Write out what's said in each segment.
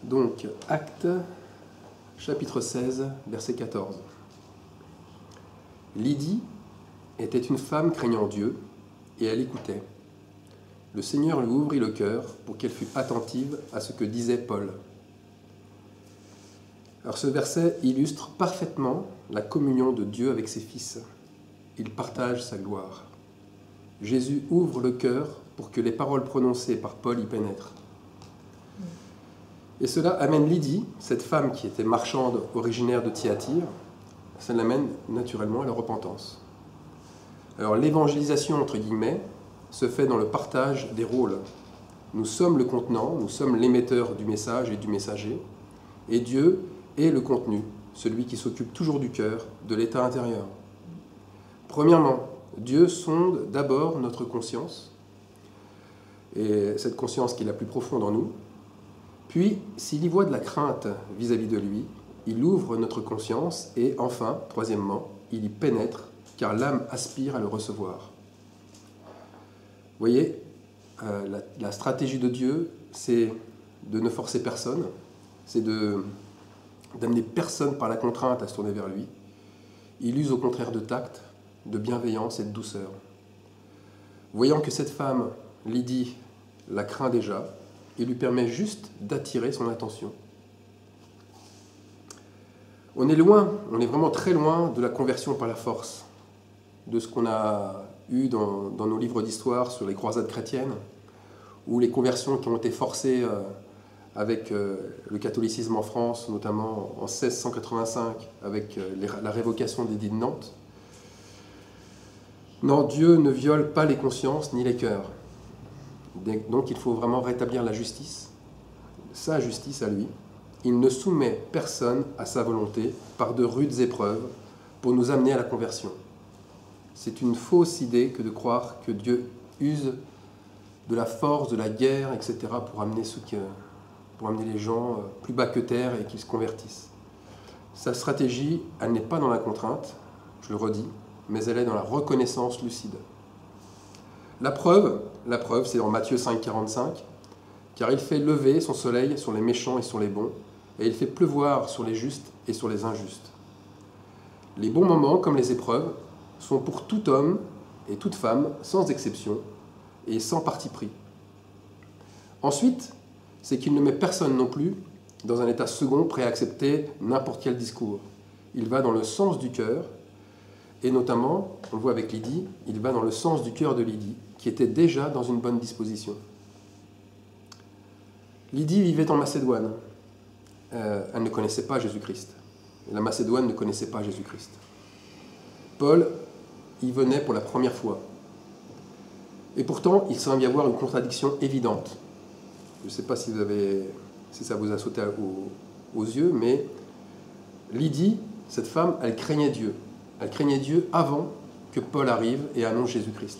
Donc, Actes, chapitre 16, verset 14. Lydie était une femme craignant Dieu, et elle écoutait. Le Seigneur lui ouvrit le cœur pour qu'elle fût attentive à ce que disait Paul. Alors ce verset illustre parfaitement la communion de Dieu avec ses fils. Il partage sa gloire. Jésus ouvre le cœur pour que les paroles prononcées par Paul y pénètrent. Et cela amène Lydie, cette femme qui était marchande originaire de Thyatire, ça l'amène naturellement à la repentance. Alors l'évangélisation, entre guillemets, se fait dans le partage des rôles. Nous sommes le contenant, nous sommes l'émetteur du message et du messager, et Dieu est le contenu, celui qui s'occupe toujours du cœur, de l'état intérieur. Premièrement, Dieu sonde d'abord notre conscience, et cette conscience qui est la plus profonde en nous. Puis, s'il y voit de la crainte vis-à-vis de lui, il ouvre notre conscience et, enfin, troisièmement, il y pénètre, car l'âme aspire à le recevoir. Vous voyez, la stratégie de Dieu, c'est de ne forcer personne, c'est d'amener personne par la contrainte à se tourner vers lui. Il use au contraire de tact, de bienveillance et de douceur. Voyant que cette femme, Lydie, la craint déjà, il lui permet juste d'attirer son attention. On est loin, on est vraiment très loin de la conversion par la force, de ce qu'on a eu dans nos livres d'histoire sur les croisades chrétiennes, ou les conversions qui ont été forcées avec le catholicisme en France, notamment en 1685, avec la révocation d'édit de Nantes. Non, Dieu ne viole pas les consciences ni les cœurs. Donc il faut vraiment rétablir la justice, sa justice à lui. Il ne soumet personne à sa volonté par de rudes épreuves pour nous amener à la conversion. C'est une fausse idée que de croire que Dieu use de la force, de la guerre, etc. pour amener les gens plus bas que terre et qu'ils se convertissent. Sa stratégie, elle n'est pas dans la contrainte, je le redis, mais elle est dans la reconnaissance lucide. La preuve, c'est dans Matthieu 5, 45, car il fait lever son soleil sur les méchants et sur les bons, et il fait pleuvoir sur les justes et sur les injustes. Les bons moments, comme les épreuves, sont pour tout homme et toute femme, sans exception, et sans parti pris. Ensuite, c'est qu'il ne met personne non plus dans un état second prêt à accepter n'importe quel discours. Il va dans le sens du cœur, et notamment, on le voit avec Lydie, il va dans le sens du cœur de Lydie, qui était déjà dans une bonne disposition. Lydie vivait en Macédoine. Elle ne connaissait pas Jésus-Christ. La Macédoine ne connaissait pas Jésus-Christ. Paul y venait pour la première fois. Et pourtant, il semble y avoir une contradiction évidente. Je ne sais pas si ça vous a sauté aux yeux, mais Lydie, cette femme, elle craignait Dieu. Elle craignait Dieu avant que Paul arrive et annonce Jésus-Christ.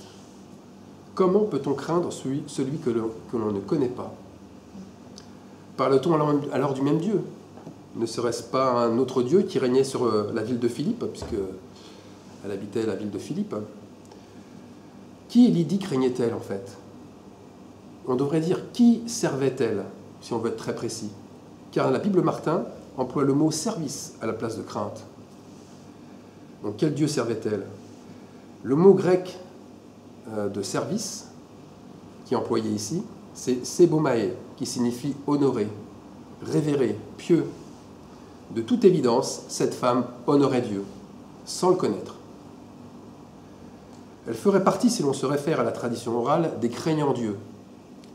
Comment peut-on craindre celui que l'on ne connaît pas? Parle-t-on alors du même Dieu? Ne serait-ce pas un autre Dieu qui régnait sur la ville de Philippe, puisqu'elle habitait la ville de Philippe? Qui Lydie craignait-elle en fait? On devrait dire qui servait-elle, si on veut être très précis. Car la Bible Martin emploie le mot service à la place de crainte. Donc quel Dieu servait-elle? Le mot grec de service, qui est employé ici, c'est sebomae, qui signifie honorer, révérer, pieux. De toute évidence, cette femme honorait Dieu, sans le connaître. Elle ferait partie, si l'on se réfère à la tradition orale, des craignants Dieu.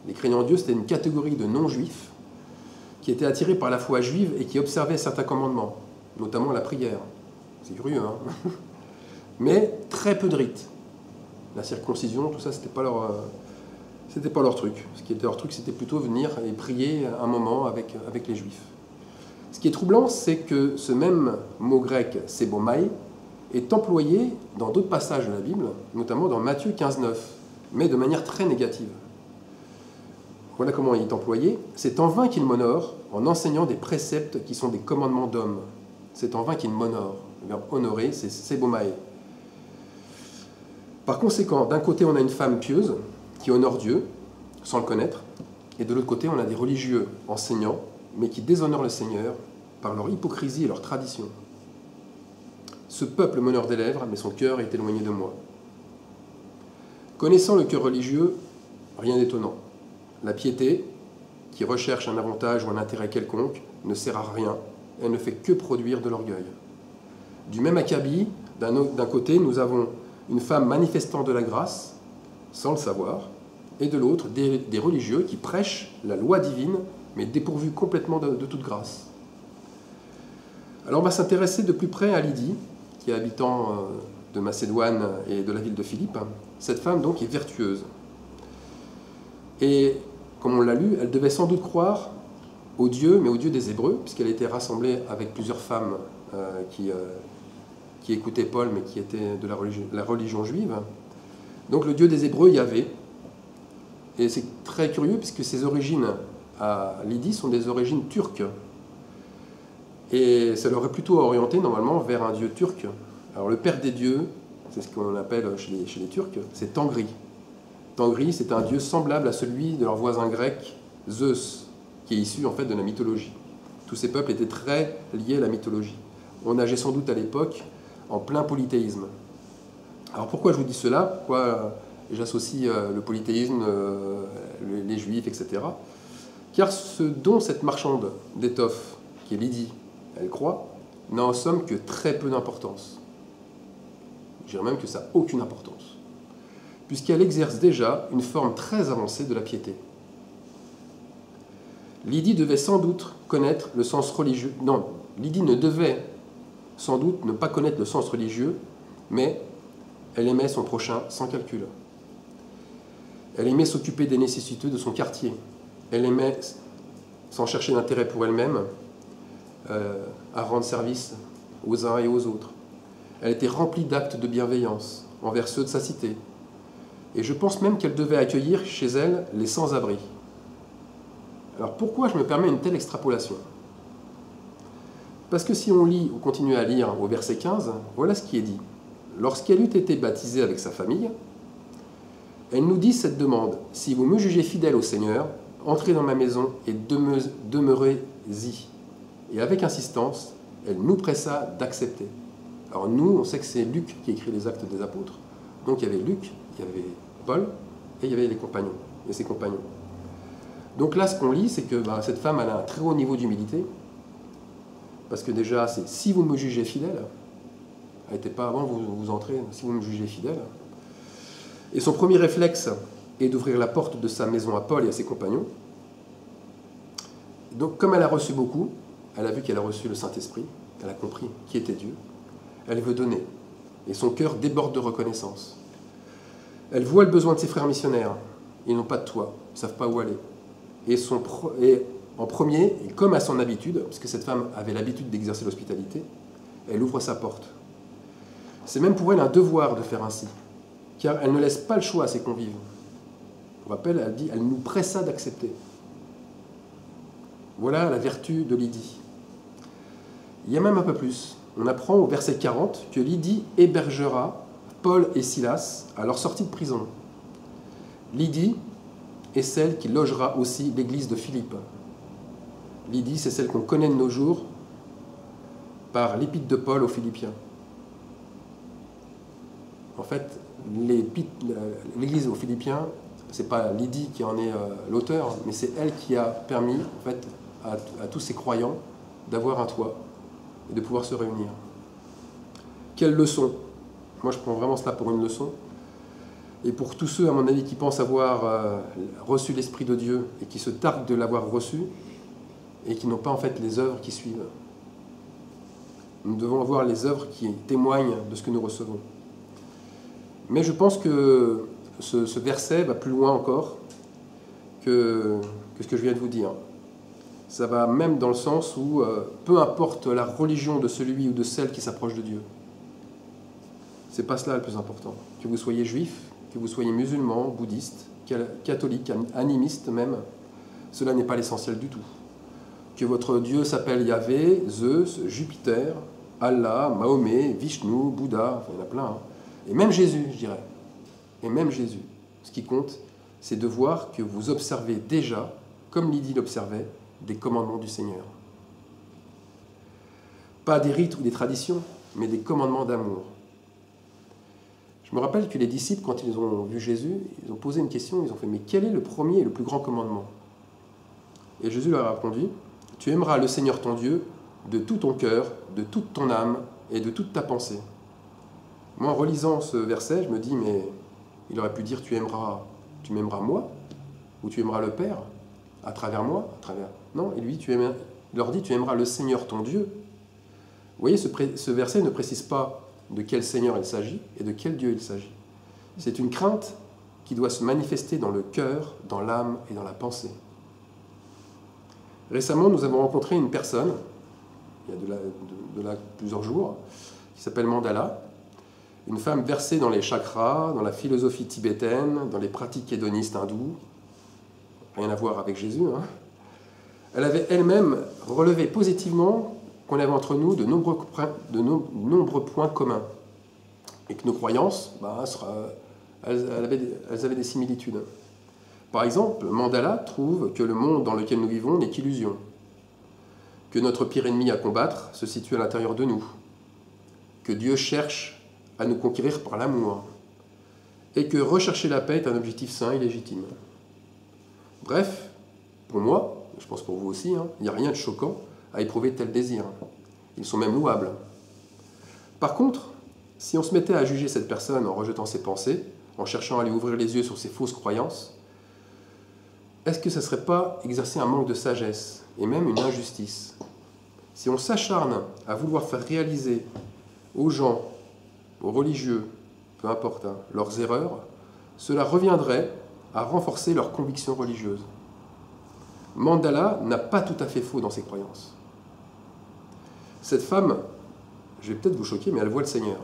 Les craignants Dieu, c'était une catégorie de non-juifs qui étaient attirés par la foi juive et qui observaient certains commandements, notamment la prière. C'est curieux, hein? Mais très peu de rites. La circoncision, tout ça, c'était pas leur truc. Ce qui était leur truc, c'était plutôt venir et prier un moment avec les Juifs. Ce qui est troublant, c'est que ce même mot grec, sebomae, est employé dans d'autres passages de la Bible, notamment dans Matthieu 15, 9, mais de manière très négative. Voilà comment il est employé. C'est en vain qu'il m'honore en enseignant des préceptes qui sont des commandements d'hommes. C'est en vain qu'il m'honore. Le verbe honorer, c'est sebomae. Par conséquent, d'un côté, on a une femme pieuse qui honore Dieu, sans le connaître, et de l'autre côté, on a des religieux enseignants mais qui déshonorent le Seigneur par leur hypocrisie et leur tradition. Ce peuple m'honore des lèvres, mais son cœur est éloigné de moi. Connaissant le cœur religieux, rien d'étonnant. La piété, qui recherche un avantage ou un intérêt quelconque, ne sert à rien, elle ne fait que produire de l'orgueil. Du même acabit, d'un côté, nous avons une femme manifestant de la grâce, sans le savoir, et de l'autre, des religieux qui prêchent la loi divine, mais dépourvus complètement de toute grâce. Alors on va s'intéresser de plus près à Lydie, qui est habitant de Macédoine et de la ville de Philippe. Cette femme donc est vertueuse. Et comme on l'a lu, elle devait sans doute croire au Dieu, mais au Dieu des Hébreux, puisqu'elle était rassemblée avec plusieurs femmes qui écoutaient Paul, mais qui étaient de la religion juive. Donc le Dieu des Hébreux, Yahvé. Et c'est très curieux, puisque ses origines à Lydie sont des origines turques. Et ça l'aurait plutôt orienté normalement vers un dieu turc. Alors le père des dieux, c'est ce qu'on appelle chez les Turcs, c'est Tangri. Tangri, c'est un dieu semblable à celui de leur voisin grec, Zeus, qui est issu en fait de la mythologie. Tous ces peuples étaient très liés à la mythologie. On nageait sans doute à l'époque en plein polythéisme. Alors pourquoi je vous dis cela? Pourquoi j'associe le polythéisme, les juifs, etc. Car ce dont cette marchande d'étoffes, qui est Lydie, elle croit, n'a en somme que très peu d'importance. Je dirais même que ça n'a aucune importance, puisqu'elle exerce déjà une forme très avancée de la piété. Lydie devait sans doute connaître le sens religieux. Non, Lydie ne devait sans doute ne pas connaître le sens religieux, mais elle aimait son prochain sans calcul. Elle aimait s'occuper des nécessiteux de son quartier. Elle aimait, sans chercher d'intérêt pour elle-même, à rendre service aux uns et aux autres. Elle était remplie d'actes de bienveillance envers ceux de sa cité. Et je pense même qu'elle devait accueillir chez elle les sans-abri. Alors pourquoi je me permets une telle extrapolation? Parce que si on lit, ou continue à lire au verset 15, voilà ce qui est dit. Lorsqu'elle eut été baptisée avec sa famille, elle nous dit cette demande: si vous me jugez fidèle au Seigneur, entrez dans ma maison et demeurez-y. Et avec insistance, elle nous pressa d'accepter. Alors nous, on sait que c'est Luc qui écrit les Actes des Apôtres. Donc il y avait Luc, il y avait Paul, et il y avait les compagnons, et ses compagnons. Donc là, ce qu'on lit, c'est que cette femme, elle a un très haut niveau d'humilité, parce que déjà, c'est « si vous me jugez fidèle », elle n'était pas avant, vous entrez, « si vous me jugez fidèle ». Et son premier réflexe est d'ouvrir la porte de sa maison à Paul et à ses compagnons. Donc comme elle a reçu beaucoup, elle a vu qu'elle a reçu le Saint-Esprit, elle a compris qui était Dieu, elle veut donner, et son cœur déborde de reconnaissance. Elle voit le besoin de ses frères missionnaires, ils n'ont pas de toit, ils ne savent pas où aller. Et en premier, et comme à son habitude, parce que cette femme avait l'habitude d'exercer l'hospitalité, elle ouvre sa porte. C'est même pour elle un devoir de faire ainsi, car elle ne laisse pas le choix à ses convives. On rappelle, elle dit, elle nous pressa d'accepter. Voilà la vertu de Lydie. Il y a même un peu plus. On apprend au verset 40 que Lydie hébergera Paul et Silas à leur sortie de prison. Lydie est celle qui logera aussi l'église de Philippe. Lydie, c'est celle qu'on connaît de nos jours par l'épître de Paul aux Philippiens. En fait, l'église aux Philippiens, ce n'est pas Lydie qui en est l'auteur, mais c'est elle qui a permis en fait, à tous ces croyants d'avoir un toit et de pouvoir se réunir. Quelle leçon! Moi, je prends vraiment cela pour une leçon. Et pour tous ceux, à mon avis, qui pensent avoir reçu l'Esprit de Dieu et qui se targuent de l'avoir reçu et qui n'ont pas en fait les œuvres qui suivent. Nous devons avoir les œuvres qui témoignent de ce que nous recevons. Mais je pense que ce verset va plus loin encore que ce que je viens de vous dire. Ça va même dans le sens où peu importe la religion de celui ou de celle qui s'approche de Dieu. C'est pas cela le plus important. Que vous soyez juif, que vous soyez musulman, bouddhiste, catholique, animiste même, cela n'est pas l'essentiel du tout. Que votre Dieu s'appelle Yahvé, Zeus, Jupiter, Allah, Mahomet, Vishnu, Bouddha, enfin, il y en a plein. Hein. Et même Jésus, je dirais. Et même Jésus. Ce qui compte, c'est de voir que vous observez déjà, comme Lydie l'observait, des commandements du Seigneur. Pas des rites ou des traditions, mais des commandements d'amour. Je me rappelle que les disciples, quand ils ont vu Jésus, ils ont posé une question, ils ont fait « Mais quel est le premier et le plus grand commandement ?» Et Jésus leur a répondu « Tu aimeras le Seigneur ton Dieu de tout ton cœur, de toute ton âme et de toute ta pensée. » Moi, en relisant ce verset, je me dis « Mais il aurait pu dire « Tu m'aimeras moi ?» ou « Tu aimeras le Père à travers moi ?» Non, et lui, il leur dit « Tu aimeras le Seigneur ton Dieu. » Vous voyez, ce verset ne précise pas de quel Seigneur il s'agit et de quel Dieu il s'agit. C'est une crainte qui doit se manifester dans le cœur, dans l'âme et dans la pensée. Récemment, nous avons rencontré une personne, il y a de là plusieurs jours, qui s'appelle Mandala, une femme versée dans les chakras, dans la philosophie tibétaine, dans les pratiques hédonistes hindoues, rien à voir avec Jésus. Elle avait elle-même relevé positivement qu'on avait entre nous de nombreux points communs et que nos croyances, elles avaient des similitudes. Par exemple, Mandala trouve que le monde dans lequel nous vivons n'est qu'illusion, que notre pire ennemi à combattre se situe à l'intérieur de nous, que Dieu cherche à nous conquérir par l'amour, et que rechercher la paix est un objectif sain et légitime. Bref, pour moi, je pense pour vous aussi, il n'y a rien de choquant à éprouver tel désir. Ils sont même louables. Par contre, si on se mettait à juger cette personne en rejetant ses pensées, en cherchant à lui ouvrir les yeux sur ses fausses croyances, est-ce que ça ne serait pas exercer un manque de sagesse et même une injustice? Si on s'acharne à vouloir faire réaliser aux gens, aux religieux, peu importe, leurs erreurs, cela reviendrait à renforcer leurs convictions religieuses. Mandala n'a pas tout à fait faux dans ses croyances. Cette femme, je vais peut-être vous choquer, mais elle voit le Seigneur.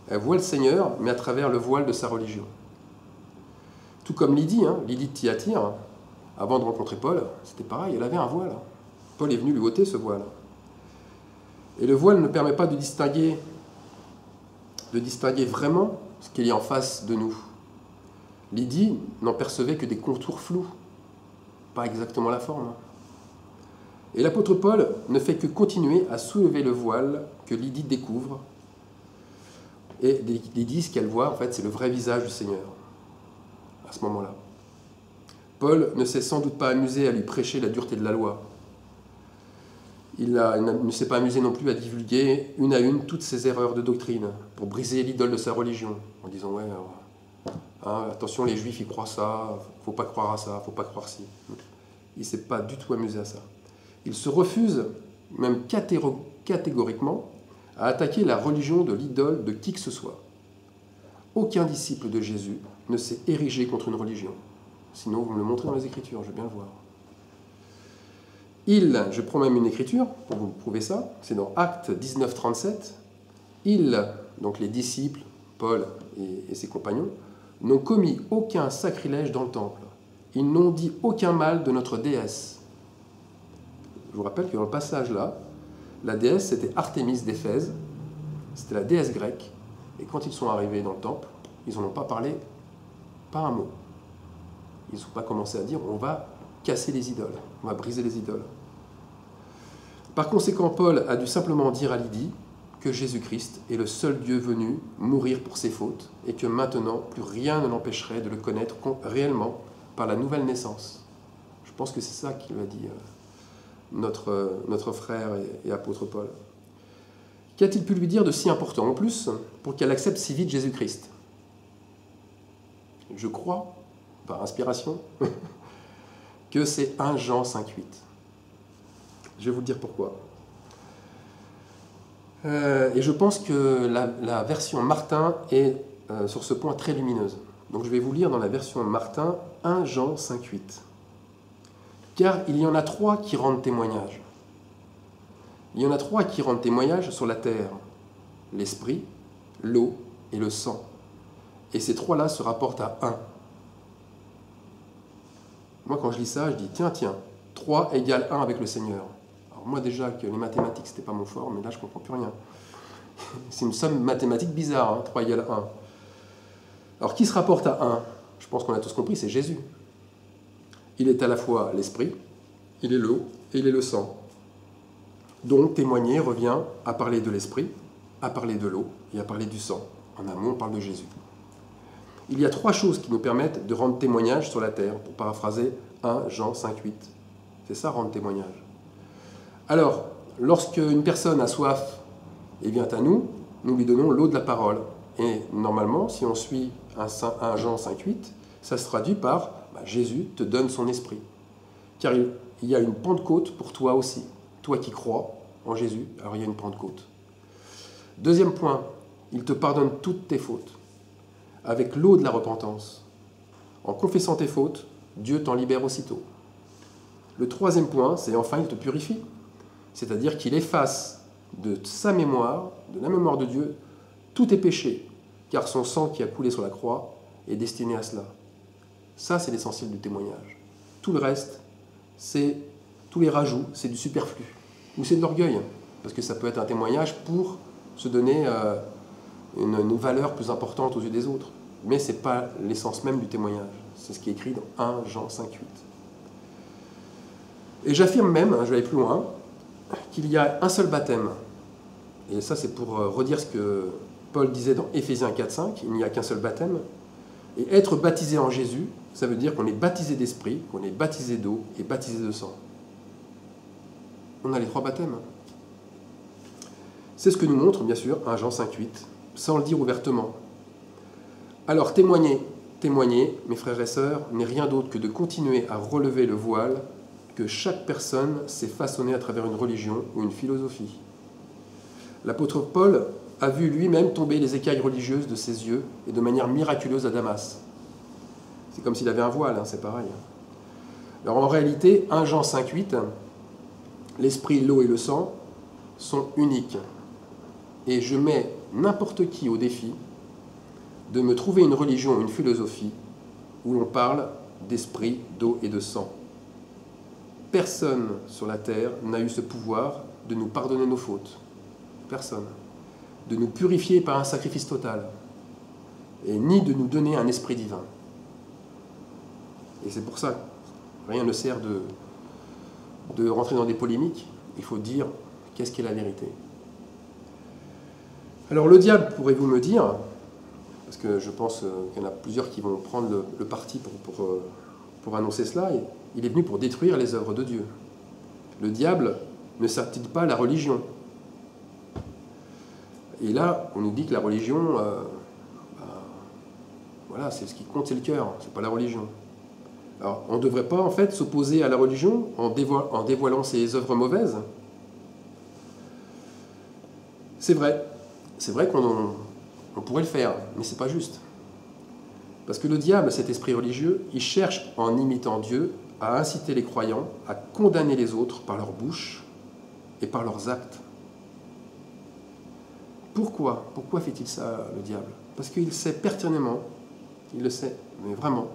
Elle voit le Seigneur, mais à travers le voile de sa religion. Tout comme Lydie, Lydie de Thyatire, avant de rencontrer Paul, c'était pareil, elle avait un voile. Paul est venu lui ôter ce voile. Et le voile ne permet pas de distinguer vraiment ce qu'il y a en face de nous. Lydie n'en percevait que des contours flous, pas exactement la forme. Et l'apôtre Paul ne fait que continuer à soulever le voile que Lydie découvre. Et Lydie, ce qu'elle voit, en fait, c'est le vrai visage du Seigneur, à ce moment-là. Paul ne s'est sans doute pas amusé à lui prêcher la dureté de la loi. Il ne s'est pas amusé non plus à divulguer une à une toutes ses erreurs de doctrine pour briser l'idole de sa religion, en disant « Ouais, attention, les Juifs, ils croient ça, faut pas croire à ça, faut pas croire ci. » Il ne s'est pas du tout amusé à ça. Il se refuse, même catégoriquement, à attaquer la religion de l'idole de qui que ce soit. Aucun disciple de Jésus ne s'est érigé contre une religion. Sinon, vous me le montrez dans les Écritures, je veux bien le voir. Je prends même une écriture pour vous prouver ça, c'est dans Actes 19, 37. Donc les disciples, Paul et ses compagnons, n'ont commis aucun sacrilège dans le temple. Ils n'ont dit aucun mal de notre déesse. Je vous rappelle que dans le passage là, la déesse c'était Artémis d'Éphèse, c'était la déesse grecque, et quand ils sont arrivés dans le temple, ils n'en ont pas parlé, pas un mot. Ils n'ont pas commencé à dire on va casser les idoles, on va briser les idoles. Par conséquent, Paul a dû simplement dire à Lydie que Jésus-Christ est le seul Dieu venu mourir pour ses fautes et que maintenant, plus rien ne l'empêcherait de le connaître réellement par la nouvelle naissance. Je pense que c'est ça qu'il a dit notre frère et apôtre Paul. Qu'a-t-il pu lui dire de si important en plus pour qu'elle accepte si vite Jésus-Christ? Je crois, par inspiration, que c'est 1 Jean 5,8. Je vais vous dire pourquoi. Et je pense que la version Martin est sur ce point très lumineuse. Donc je vais vous lire dans la version Martin 1 Jean 5,8. Car il y en a 3 qui rendent témoignage. Il y en a 3 qui rendent témoignage sur la terre. L'esprit, l'eau et le sang. Et ces 3-là se rapportent à 1. Moi, quand je lis ça, je dis, tiens, 3 égale 1 avec le Seigneur. Alors moi, déjà, que les mathématiques, c'était pas mon fort, mais là, je comprends plus rien. C'est une somme mathématique bizarre, 3 égale 1. Alors, qui se rapporte à 1? Je pense qu'on a tous compris, c'est Jésus. Il est à la fois l'Esprit, il est l'eau et il est le sang. Donc témoigner revient à parler de l'esprit, à parler de l'eau et à parler du sang. En amont, on parle de Jésus. Il y a 3 choses qui nous permettent de rendre témoignage sur la terre, pour paraphraser 1 Jean 5,8. C'est ça, rendre témoignage. Alors, lorsque une personne a soif et vient à nous, nous lui donnons l'eau de la parole. Et normalement, si on suit 1 Jean 5,8, ça se traduit par Jésus te donne son esprit. Car il y a une Pentecôte pour toi aussi. Toi qui crois en Jésus, alors il y a une Pentecôte. Deuxième point, il te pardonne toutes tes fautes, avec l'eau de la repentance. En confessant tes fautes, Dieu t'en libère aussitôt. Le troisième point, c'est enfin il te purifie. C'est-à-dire qu'il efface de sa mémoire, de la mémoire de Dieu, tous tes péchés, car son sang qui a coulé sur la croix est destiné à cela. Ça, c'est l'essentiel du témoignage. Tout le reste, tous les rajouts, c'est du superflu. Ou c'est de l'orgueil, parce que ça peut être un témoignage pour se donner une valeur plus importante aux yeux des autres. Mais ce n'est pas l'essence même du témoignage. C'est ce qui est écrit dans 1 Jean 5,8. Et j'affirme même, je vais aller plus loin, qu'il y a un seul baptême. Et ça, c'est pour redire ce que Paul disait dans Éphésiens 4,5, il n'y a qu'un seul baptême. Et être baptisé en Jésus, ça veut dire qu'on est baptisé d'esprit, qu'on est baptisé d'eau et baptisé de sang. On a les 3 baptêmes. C'est ce que nous montre, bien sûr, 1 Jean 5,8, sans le dire ouvertement. Alors, témoigner, mes frères et sœurs, n'est rien d'autre que de continuer à relever le voile que chaque personne s'est façonné à travers une religion ou une philosophie. L'apôtre Paul a vu lui-même tomber les écailles religieuses de ses yeux et de manière miraculeuse à Damas. C'est comme s'il avait un voile, c'est pareil. Alors en réalité, 1 Jean 5,8, l'esprit, l'eau et le sang sont uniques. Et je mets n'importe qui au défi de me trouver une religion ou une philosophie où l'on parle d'esprit, d'eau et de sang. Personne sur la terre n'a eu ce pouvoir de nous pardonner nos fautes. Personne. De nous purifier par un sacrifice total. Et ni de nous donner un esprit divin. Et c'est pour ça que rien ne sert de rentrer dans des polémiques. Il faut dire qu'est-ce qu'est la vérité. Alors le diable, pourrez-vous me dire, parce que je pense qu'il y en a plusieurs qui vont prendre le parti pour annoncer cela, il est venu pour détruire les œuvres de Dieu. Le diable ne sert-il pas la religion? Et là, on nous dit que la religion, voilà, c'est ce qui compte, c'est le cœur, c'est pas la religion. Alors, on ne devrait pas en fait s'opposer à la religion en dévoilant ses œuvres mauvaises. C'est vrai qu'on pourrait le faire, mais c'est pas juste. Parce que le diable, cet esprit religieux, il cherche, en imitant Dieu, à inciter les croyants à condamner les autres par leur bouche et par leurs actes. Pourquoi fait-il ça, le diable? Parce qu'il sait pertinemment, il le sait, mais vraiment,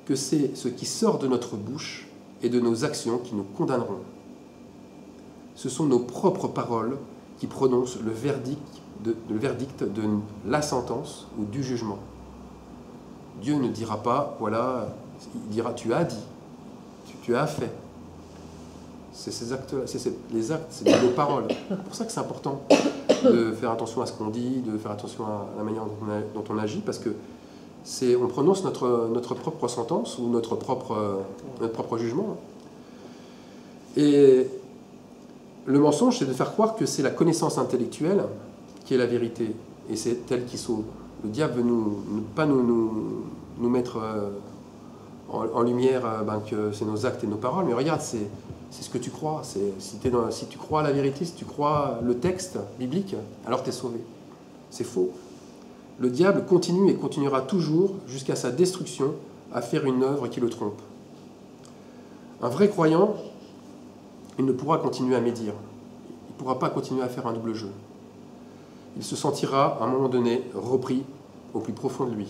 que c'est ce qui sort de notre bouche et de nos actions qui nous condamneront. Ce sont nos propres paroles qui prononcent le verdict de la sentence ou du jugement. Dieu ne dira pas, voilà, il dira tu as dit, tu as fait. C'est ces actes-là, les actes, c'est nos paroles. C'est pour ça que c'est important de faire attention à ce qu'on dit, de faire attention à la manière dont on agit, parce que on prononce notre propre sentence ou notre propre jugement. Et le mensonge, c'est de faire croire que c'est la connaissance intellectuelle qui est la vérité, et c'est elle qui sauve. Le diable veut pas nous mettre en lumière que c'est nos actes et nos paroles, mais regarde, c'est ce que tu crois. Si tu crois à la vérité, si tu crois le texte biblique, alors tu es sauvé. C'est faux. Le diable continue et continuera toujours, jusqu'à sa destruction, à faire une œuvre qui le trompe. Un vrai croyant, il ne pourra continuer à médire. Il ne pourra pas continuer à faire un double jeu. Il se sentira, à un moment donné, repris au plus profond de lui.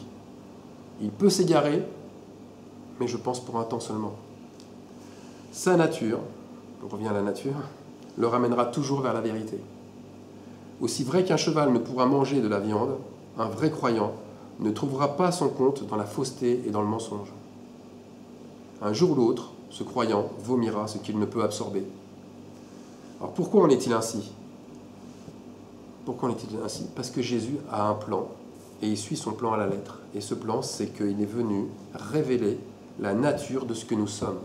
Il peut s'égarer, mais je pense pour un temps seulement. Sa nature, on revient à la nature, le ramènera toujours vers la vérité. Aussi vrai qu'un cheval ne pourra manger de la viande, un vrai croyant ne trouvera pas son compte dans la fausseté et dans le mensonge. Un jour ou l'autre, ce croyant vomira ce qu'il ne peut absorber. Alors pourquoi en est-il ainsi? Pourquoi en est-il ainsi? Parce que Jésus a un plan, et il suit son plan à la lettre. Et ce plan, c'est qu'il est venu révéler la nature de ce que nous sommes.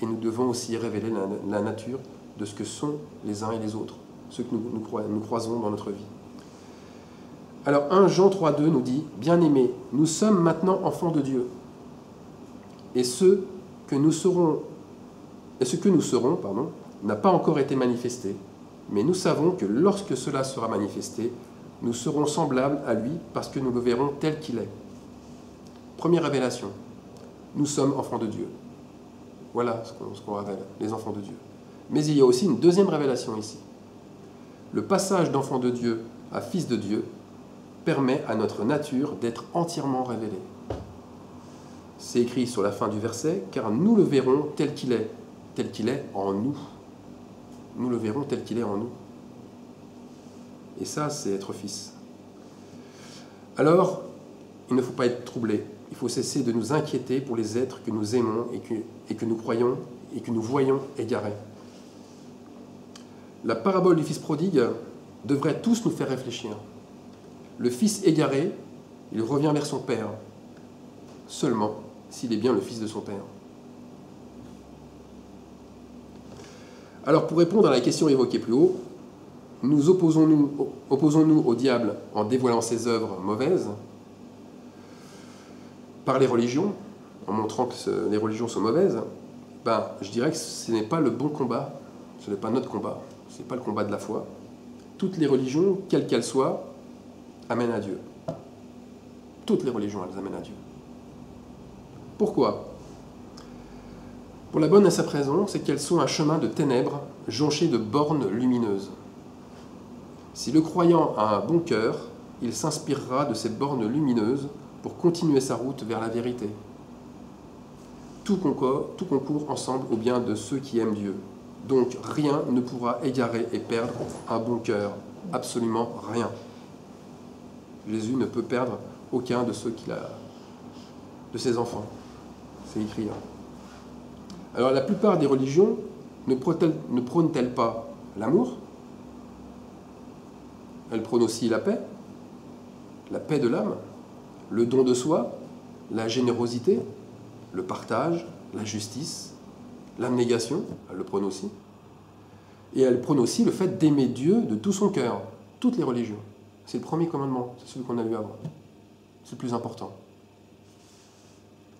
Et nous devons aussi révéler la nature de ce que sont les uns et les autres, ceux que nous croisons dans notre vie. Alors 1 Jean 3,2 nous dit « Bien-aimés, nous sommes maintenant enfants de Dieu, et ce que nous serons, n'a pas encore été manifesté, mais nous savons que lorsque cela sera manifesté, nous serons semblables à lui parce que nous le verrons tel qu'il est. » Première révélation, nous sommes enfants de Dieu. Voilà ce qu'on révèle, les enfants de Dieu. Mais il y a aussi une deuxième révélation ici. Le passage d'enfant de Dieu à fils de Dieu permet à notre nature d'être entièrement révélée. C'est écrit sur la fin du verset, car nous le verrons tel qu'il est en nous. Nous le verrons tel qu'il est en nous. Et ça, c'est être fils. Alors, il ne faut pas être troublé. Il faut cesser de nous inquiéter pour les êtres que nous aimons et que nous croyons et que nous voyons égarés. La parabole du fils prodigue devrait tous nous faire réfléchir. Le fils égaré, il revient vers son père, seulement s'il est bien le fils de son père. Alors, pour répondre à la question évoquée plus haut, nous opposons-nous au diable en dévoilant ses œuvres mauvaises par les religions, en montrant que les religions sont mauvaises? Je dirais que ce n'est pas le bon combat, ce n'est pas notre combat, ce n'est pas le combat de la foi. Toutes les religions, quelles qu'elles soient, amènent à Dieu. Toutes les religions, elles amènent à Dieu. Pourquoi? Pour la bonne et simple raison, c'est qu'elles sont un chemin de ténèbres jonché de bornes lumineuses. Si le croyant a un bon cœur, il s'inspirera de ces bornes lumineuses pour continuer sa route vers la vérité. Tout concourt ensemble au bien de ceux qui aiment Dieu. Donc rien ne pourra égarer et perdre un bon cœur. Absolument rien. Jésus ne peut perdre aucun de ceux de ses enfants. C'est écrit. Alors la plupart des religions ne prônent-elles pas l'amour? Elles prônent aussi la paix de l'âme, le don de soi, la générosité, le partage, la justice, l'abnégation, elles le prônent aussi. Et elles prônent aussi le fait d'aimer Dieu de tout son cœur, toutes les religions. C'est le premier commandement, c'est celui qu'on a lu avant. C'est le plus important.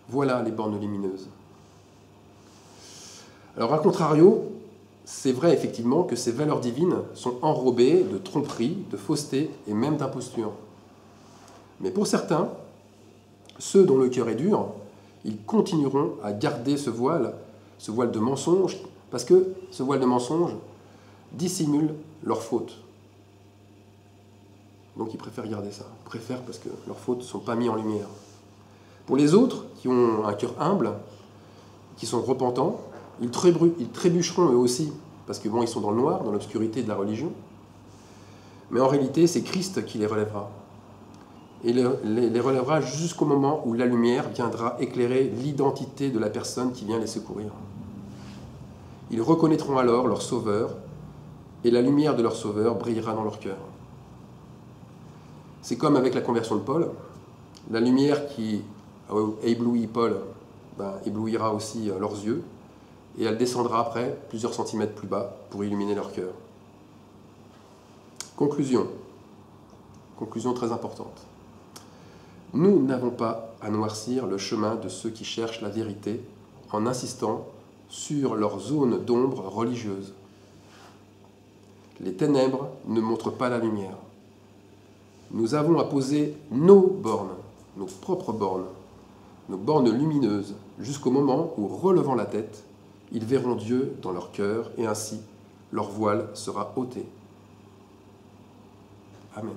Voilà les bornes lumineuses. Alors, à contrario, c'est vrai effectivement que ces valeurs divines sont enrobées de tromperie, de fausseté et même d'imposture. Mais pour certains, ceux dont le cœur est dur, ils continueront à garder ce voile de mensonge, parce que ce voile de mensonge dissimule leurs fautes. Donc ils préfèrent garder ça. Ils préfèrent parce que leurs fautes ne sont pas mises en lumière. Pour les autres, qui ont un cœur humble, qui sont repentants, ils trébucheront eux aussi, parce que ils sont dans le noir, dans l'obscurité de la religion. Mais en réalité, c'est Christ qui les relèvera. Et les relèvera jusqu'au moment où la lumière viendra éclairer l'identité de la personne qui vient les secourir. Ils reconnaîtront alors leur Sauveur, et la lumière de leur Sauveur brillera dans leur cœur. C'est comme avec la conversion de Paul. La lumière qui éblouit Paul éblouira aussi leurs yeux, et elle descendra après plusieurs centimètres plus bas pour illuminer leur cœur. Conclusion très importante. Nous n'avons pas à noircir le chemin de ceux qui cherchent la vérité en insistant sur leur zone d'ombre religieuse. Les ténèbres ne montrent pas la lumière. Nous avons à poser nos bornes, nos propres bornes, nos bornes lumineuses, jusqu'au moment où, relevant la tête, ils verront Dieu dans leur cœur et ainsi leur voile sera ôté. Amen.